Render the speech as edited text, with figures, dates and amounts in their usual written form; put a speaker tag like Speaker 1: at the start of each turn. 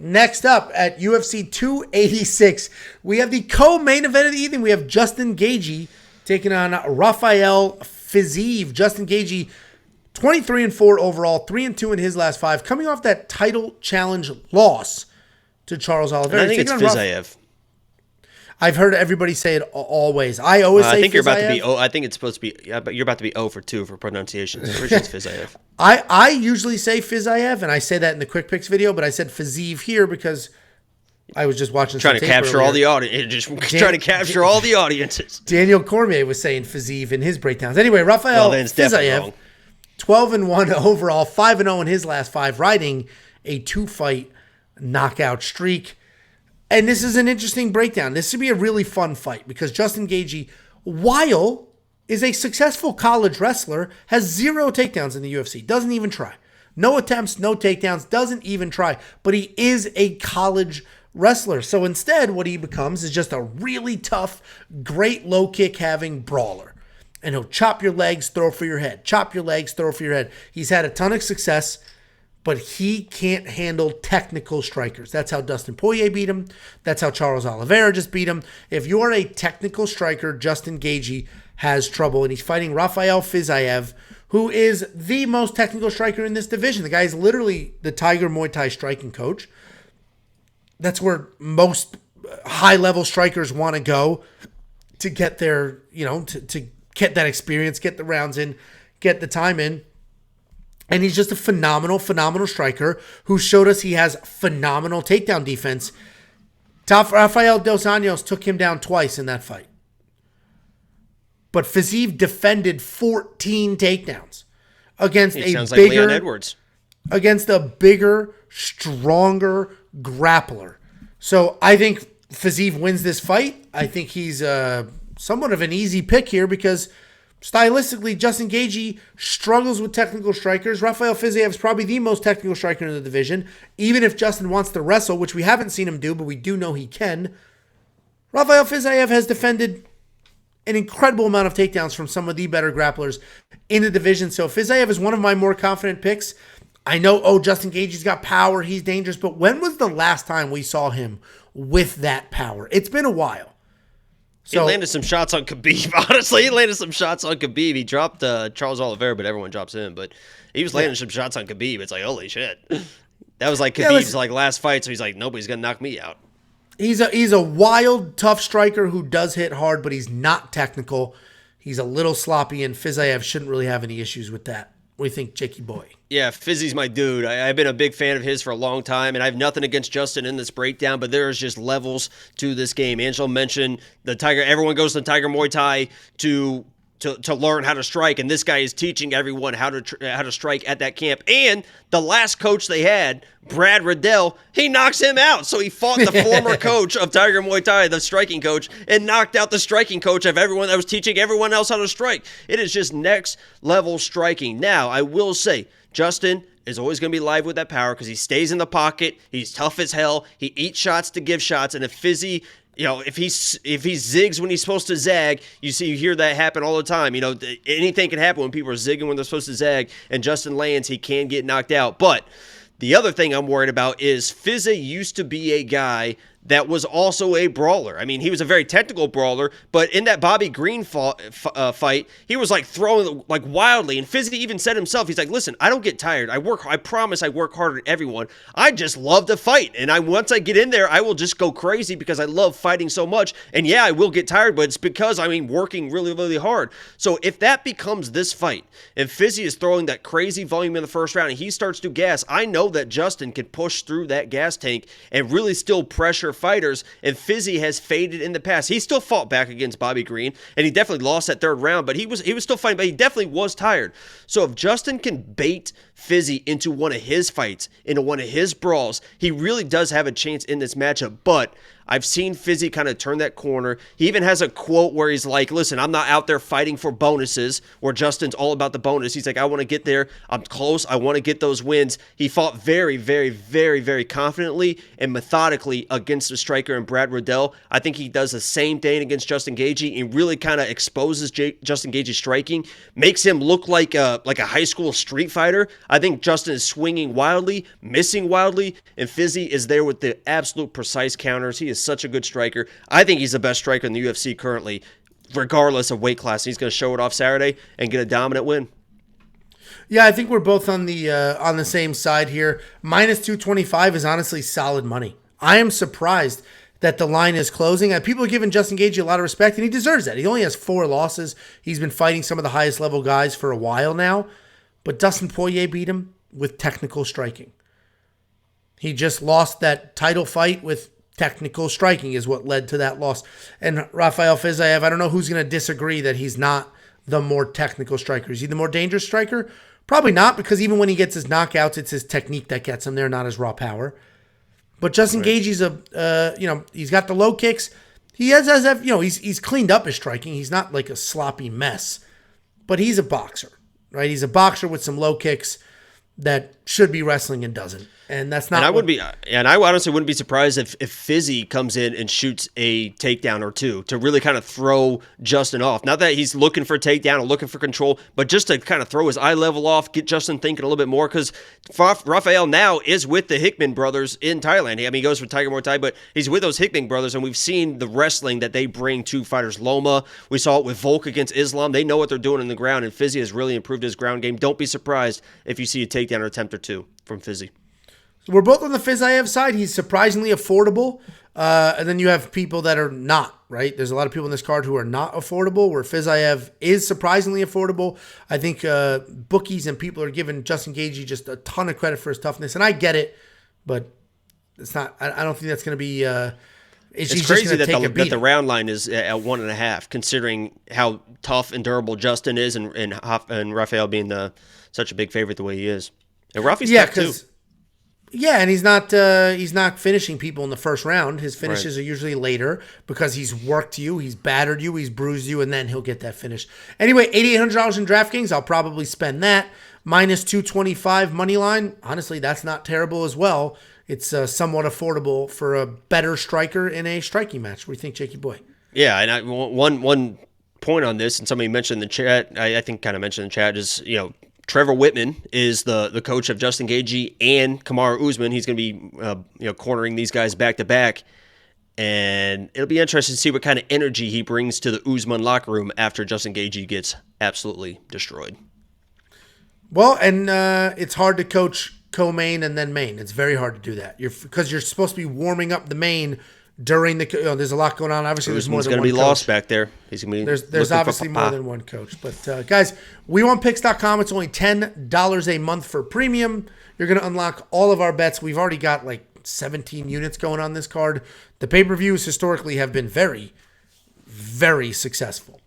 Speaker 1: Next up at UFC 286, we have the co-main event of the evening. We have Justin Gaethje taking on Rafael Fiziev. Justin Gaethje, 23-4 overall, 3-2 in his last 5, coming off that title challenge loss to Charles Oliveira.
Speaker 2: I think it's Fiziev.
Speaker 1: I've heard everybody say it always. I always say
Speaker 2: I think
Speaker 1: Fiziev.
Speaker 2: you're about to be. I think it's supposed to be. Yeah, but you're about to be 0 for 2 for pronunciation. So it's Fiziev.
Speaker 1: I usually say Fiziev, and I say that in the quick picks video, but I said Fiziev here because I was just watching.
Speaker 2: Trying to capture all the audience. Trying to capture all the audiences.
Speaker 1: Daniel Cormier was saying Fiziev in his breakdowns. Anyway, Rafael Fiziev, 12-1 overall, 5-0 in his last 5, riding a 2-fight knockout streak. And this is an interesting breakdown. This should be a really fun fight because Justin Gaethje, while is a successful college wrestler, has 0 takedowns in the UFC. Doesn't even try. No attempts, no takedowns, doesn't even try. But he is a college wrestler. So instead, what he becomes is just a really tough, great low kick having brawler. And he'll chop your legs, throw for your head. Chop your legs, throw for your head. He's had a ton of success, but he can't handle technical strikers. That's how Dustin Poirier beat him. That's how Charles Oliveira just beat him. If you are a technical striker, Justin Gaethje has trouble. And he's fighting Rafael Fiziev, who is the most technical striker in this division. The guy is literally the Tiger Muay Thai striking coach. That's where most high-level strikers want to go to get their, to get that experience, get the rounds in, get the time in. And he's just a phenomenal striker who showed us he has phenomenal takedown defense. Rafael Dos Anjos took him down twice in that fight. But Fiziev defended 14 takedowns against against a bigger, stronger grappler. So I think Fiziev wins this fight. I think he's somewhat of an easy pick here because stylistically, Justin Gaethje struggles with technical strikers. Rafael Fiziev is probably the most technical striker in the division. Even if Justin wants to wrestle, which we haven't seen him do, but we do know he can, Rafael Fiziev has defended an incredible amount of takedowns from some of the better grapplers in the division. So Fiziev is one of my more confident picks. I know, Justin Gaethje's got power, he's dangerous, but when was the last time we saw him with that power? It's been a while.
Speaker 2: So, he landed some shots on Khabib, honestly. He landed some shots on Khabib. He dropped Charles Oliveira, but everyone drops him. But he was landing some shots on Khabib. It's like, holy shit. That was like Khabib's last fight, so he's like, nobody's going to knock me out.
Speaker 1: He's a wild, tough striker who does hit hard, but he's not technical. He's a little sloppy, and Fiziev shouldn't really have any issues with that. What do you think, Jakey boy?
Speaker 2: Yeah, Fizzy's my dude. I've been a big fan of his for a long time, and I have nothing against Justin in this breakdown, but there's just levels to this game. Angelo mentioned the Tiger. Everyone goes to Tiger Muay Thai to learn how to strike, and this guy is teaching everyone how to strike at that camp. And the last coach they had, Brad Riddell, he knocks him out. So he fought the former coach of Tiger Muay Thai, the striking coach, and knocked out the striking coach of everyone that was teaching everyone else how to strike. It is just next level striking. Now, I will say, Justin is always going to be live with that power because he stays in the pocket. He's tough as hell. He eats shots to give shots. And if Fizzy, if he zigs when he's supposed to zag, you hear that happen all the time. Anything can happen when people are zigging when they're supposed to zag. And Justin lands, he can get knocked out. But the other thing I'm worried about is Fizzy used to be a guy that was also a brawler. I mean, he was a very technical brawler, but in that Bobby Green fight, he was like throwing like wildly. And Fizzy even said himself, he's like, listen, I don't get tired. I promise I work harder than everyone. I just love to fight. And once I get in there, I will just go crazy because I love fighting so much. And yeah, I will get tired, but it's because working really, really hard. So if that becomes this fight, and Fizzy is throwing that crazy volume in the first round and he starts to gas, I know that Justin can push through that gas tank and really still pressure fighters, and Fizzy has faded in the past. He still fought back against Bobby Green, and he definitely lost that third round, but he was still fighting, but he definitely was tired. So if Justin can bait Fizzy into one of his fights, into one of his brawls, he really does have a chance in this matchup, but I've seen Fizzy kind of turn that corner. He even has a quote where he's like, listen, I'm not out there fighting for bonuses, where Justin's all about the bonus. He's like, I want to get there. I'm close. I want to get those wins. He fought very, very, very, very confidently and methodically against the striker in Brad Riddell. I think he does the same thing against Justin Gaethje and really kind of exposes Justin Gaethje's striking, makes him look like a high school street fighter. I think Justin is swinging wildly, missing wildly, and Fizzy is there with the absolute precise counters. He is such a good striker. I think he's the best striker in the UFC currently, regardless of weight class. He's going to show it off Saturday and get a dominant win.
Speaker 1: Yeah, I think we're both on the same side here. Minus 225 is honestly solid money. I am surprised that the line is closing. People are giving Justin Gaethje a lot of respect, and he deserves that. He only has 4 losses. He's been fighting some of the highest level guys for a while now, but Dustin Poirier beat him with technical striking. He just lost that title fight with technical striking is what led to that loss. And Rafael Fiziev, I don't know who's going to disagree that he's not the more technical striker. Is he the more dangerous striker? Probably not, because even when he gets his knockouts, it's his technique that gets him there, not his raw power. But Justin Gaethje's he's got the low kicks. He he's cleaned up his striking. He's not like a sloppy mess, but he's a boxer, right? He's a boxer with some low kicks that should be wrestling and doesn't. And that's not.
Speaker 2: And I honestly wouldn't be surprised if Fizzy comes in and shoots a takedown or two to really kind of throw Justin off. Not that he's looking for a takedown or looking for control, but just to kind of throw his eye level off, get Justin thinking a little bit more, because Rafael now is with the Hickman brothers in Thailand. I mean, he goes for Tiger Muay Thai, but he's with those Hickman brothers, and we've seen the wrestling that they bring to fighters. Loma, we saw it with Volk against Islam. They know what they're doing in the ground, and Fizzy has really improved his ground game. Don't be surprised if you see a takedown attempt or two from Fizzy.
Speaker 1: So we're both on the Fiziev side. He's surprisingly affordable. And then you have people that are not, right? There's a lot of people in this card who are not affordable, where Fiziev is surprisingly affordable. I think bookies and people are giving Justin Gaethje just a ton of credit for his toughness. And I get it, but it's not. I don't think that's going to be. It's
Speaker 2: crazy that the round line is at 1.5, considering how tough and durable Justin is, and Rafael being such a big favorite the way he is. And Rafi's tough too.
Speaker 1: Yeah, and he's not finishing people in the first round. His finishes are usually later because he's worked you, he's battered you, he's bruised you, and then he'll get that finish. Anyway, $8,800 in DraftKings. I'll probably spend that. Minus 225 money line. Honestly, that's not terrible as well. It's somewhat affordable for a better striker in a striking match. What do you think, Jakey boy?
Speaker 2: Yeah, and one point on this, and somebody mentioned in the chat, I think kind of mentioned in the chat, is Trevor Whitman is the coach of Justin Gaethje and Kamaru Usman. He's going to be cornering these guys back to back, and it'll be interesting to see what kind of energy he brings to the Usman locker room after Justin Gaethje gets absolutely destroyed.
Speaker 1: Well, and it's hard to coach co-main and then main. It's very hard to do that. Because you're supposed to be warming up the main during the. There's a lot going on. Obviously, there's more than one coach.
Speaker 2: He's going to be lost back there. He's going to be.
Speaker 1: There's obviously more than one coach. But guys, WeWantPicks.com. It's only $10 a month for premium. You're going to unlock all of our bets. We've already got like 17 units going on this card. The pay-per-views historically have been very, very successful.